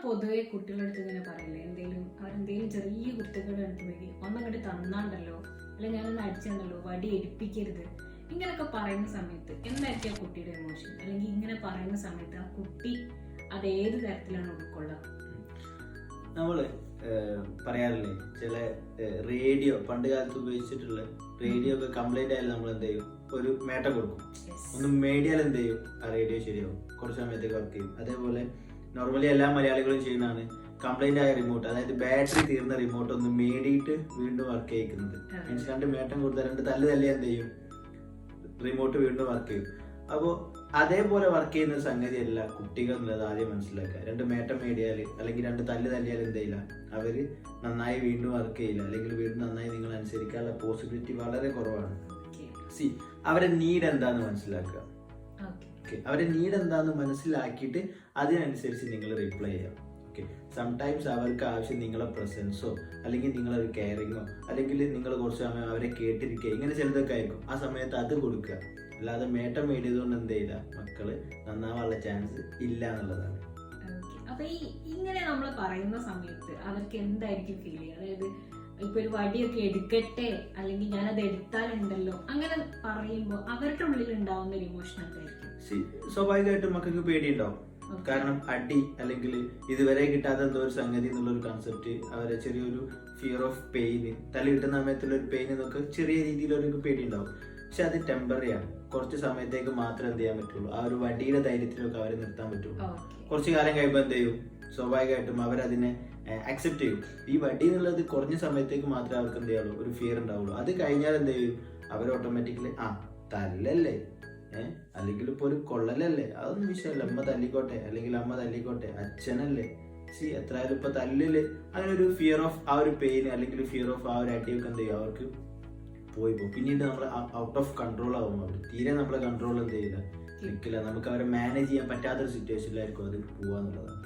പൊതുവെ കുട്ടികളുടെ അടുത്ത് ഇങ്ങനെ പറയില്ലേ, അവരെന്തെങ്കിലും ചെറിയ കുട്ടികളുടെ അടുത്ത് പോയി ഒന്നങ്ങോട്ട് തന്നാണ്ടല്ലോ, അല്ലെങ്കിൽ ഞാനൊന്ന് അടിച്ചെന്നല്ലോ, വടി എടുപ്പിക്കരുത്, ഇങ്ങനെയൊക്കെ പറയുന്ന സമയത്ത് എന്തായിരിക്കും ആ കുട്ടിയുടെ ഇമോഷൻ? അല്ലെങ്കിൽ ഇങ്ങനെ പറയുന്ന സമയത്ത് ആ കുട്ടി അത് ഏത് തരത്തിലാണ് ഉൾക്കൊള്ളുക? നമ്മള് പറയാറില്ലേ, ചില റേഡിയോ പണ്ട് കാലത്ത് ഉപയോഗിച്ചിട്ടുള്ള റേഡിയോ ഒക്കെ കംപ്ലൈന്റ് ആയാലും നമ്മൾ എന്ത് ചെയ്യും, ഒരു മേട്ട കൊടുക്കും, ഒന്ന് മേടിയാൽ എന്ത് ചെയ്യും, ആ റേഡിയോ ശരിയാവും, കുറച്ച് സമയത്തേക്ക് വർക്ക് ചെയ്യും. അതേപോലെ നോർമലി എല്ലാ മലയാളികളും ചെയ്യുന്നതാണ് കംപ്ലൈന്റ് ആയ റിമോട്ട്, അതായത് ബാറ്ററി തീർന്ന റിമോട്ട് ഒന്ന് മേടിയിട്ട് വീണ്ടും വർക്ക് ചെയ്യിക്കുന്നത്. മീൻസ് 2 മേട്ടം കൊടുത്താൽ 2 തല്ല് തല്ലിയാൽ എന്ത് ചെയ്യും, റിമോട്ട് വീണ്ടും വർക്ക് ചെയ്യും. അപ്പോൾ അതേപോലെ വർക്ക് ചെയ്യുന്ന ഒരു സംഗതിയല്ല കുട്ടികൾ എന്നുള്ളത് ആദ്യം മനസ്സിലാക്കുക. 2 മേട്ടം മേടിയാൽ അല്ലെങ്കിൽ 2 തല്ല് തല്ലിയാൽ എന്ത് ചെയ്യില്ല, അവര് നന്നായി വീണ്ടും വർക്ക് ചെയ്യില്ല, അല്ലെങ്കിൽ വീണ്ടും നന്നായി നിങ്ങൾ അനുസരിക്കാനുള്ള പോസിബിലിറ്റി വളരെ കുറവാണ്. അവരെ നീഡ് എന്താന്ന് മനസ്സിലാക്കുക. അവരെ നീഡ് എന്താന്ന് മനസ്സിലാക്കിയിട്ട് അതിനനുസരിച്ച് നിങ്ങൾ റിപ്ലൈ ചെയ്യാം. ഓക്കെ, സംടൈംസ് അവർക്ക് ആവശ്യം നിങ്ങളെ പ്രസൻസോ അല്ലെങ്കിൽ നിങ്ങളൊരു കെയറിങ്ങോ അല്ലെങ്കിൽ നിങ്ങൾ കുറച്ച് സമയം അവരെ കേട്ടിരിക്കുക, ഇങ്ങനെ ചിലതൊക്കെ ആയിരിക്കും. ആ സമയത്ത് അത് കൊടുക്കുക. അല്ലാതെ മേട്ടം മേടിയതുകൊണ്ട് എന്ത് ചെയ്യില്ല, മക്കള് നന്നാവാനുള്ള ചാൻസ് ഇല്ല എന്നുള്ളതാണ്. അപ്പൊ ഇങ്ങനെ നമ്മൾ പറയുന്ന സമയത്ത് അവർക്ക് എന്തായിരിക്കും ഫീൽ ചെയ്യുക? അതായത് ഇപ്പൊ ഒരു വടിയൊക്കെ എടുക്കട്ടെ, അല്ലെങ്കിൽ ഞാനത് എടുത്താലുണ്ടല്ലോ, അങ്ങനെ പറയുമ്പോൾ അവരുടെ ഉള്ളിൽ ഉണ്ടാവുന്ന ഒരു ഇമോഷൻ എന്തായിരിക്കും? സ്വാഭാവികമായിട്ടും മക്കൾക്ക് പേടിയുണ്ടാവും. കാരണം അടി അല്ലെങ്കിൽ ഇതുവരെ കിട്ടാത്ത എന്തോ ഒരു സംഗതി എന്നുള്ളൊരു കൺസെപ്റ്റ്, അവരെ ചെറിയൊരു ഫിയർ ഓഫ് പെയിന്, തല കിട്ടുന്ന സമയത്തുള്ള ഒരു പെയിൻ എന്നൊക്കെ ചെറിയ രീതിയിലൊരു പേടി ഉണ്ടാവും. പക്ഷെ അത് ടെമ്പററി ആണ്, കുറച്ച് സമയത്തേക്ക് മാത്രമേ എന്ത് ചെയ്യാൻ പറ്റുള്ളൂ, ആ ഒരു വടിയുടെ ധൈര്യത്തിലൊക്കെ അവരെ നിർത്താൻ പറ്റുള്ളൂ. കുറച്ച് കാലം കഴിയുമ്പോൾ എന്ത് ചെയ്യും, സ്വാഭാവികമായിട്ടും അവരതിനെ അക്സെപ്റ്റ് ചെയ്യും. ഈ വടി എന്നുള്ളത് കുറഞ്ഞ സമയത്തേക്ക് മാത്രമേ അവർക്ക് എന്ത് ചെയ്യുള്ളൂ, ഒരു ഫിയർ ഉണ്ടാവുള്ളൂ. അത് കഴിഞ്ഞാൽ എന്ത് ചെയ്യും, അവർ ഓട്ടോമാറ്റിക്കലി തല്ലല്ലേ, അല്ലെങ്കിൽ ഇപ്പൊ ഒരു കൊള്ളലല്ലേ, അതൊന്നും വിഷയമല്ല, അമ്മ തല്ലിക്കോട്ടെ, അല്ലെങ്കിൽ അമ്മ തല്ലിക്കോട്ടെ, അച്ഛനല്ലേ, എത്രയായാലും ഇപ്പൊ തല്ലില്, അങ്ങനെ ഒരു ഫിയർ ഓഫ് ആ ഒരു പെയിൻ അല്ലെങ്കിൽ ഫിയർ ഓഫ് ആ ഒരു അടിയൊക്കെ എന്ത് ചെയ്യും, അവർക്ക് പോയി പോകും. പിന്നീട് നമ്മൾ ഔട്ട് ഓഫ് കൺട്രോൾ ആവും. അവർ തീരെ നമ്മളെ കൺട്രോൾ എന്ത് ചെയ്യില്ല, നിൽക്കില്ല. നമുക്ക് അവരെ മാനേജ് ചെയ്യാൻ പറ്റാത്തൊരു സിറ്റുവേഷനിലായിരിക്കും അത് പോവാന്നുള്ളതാണ്.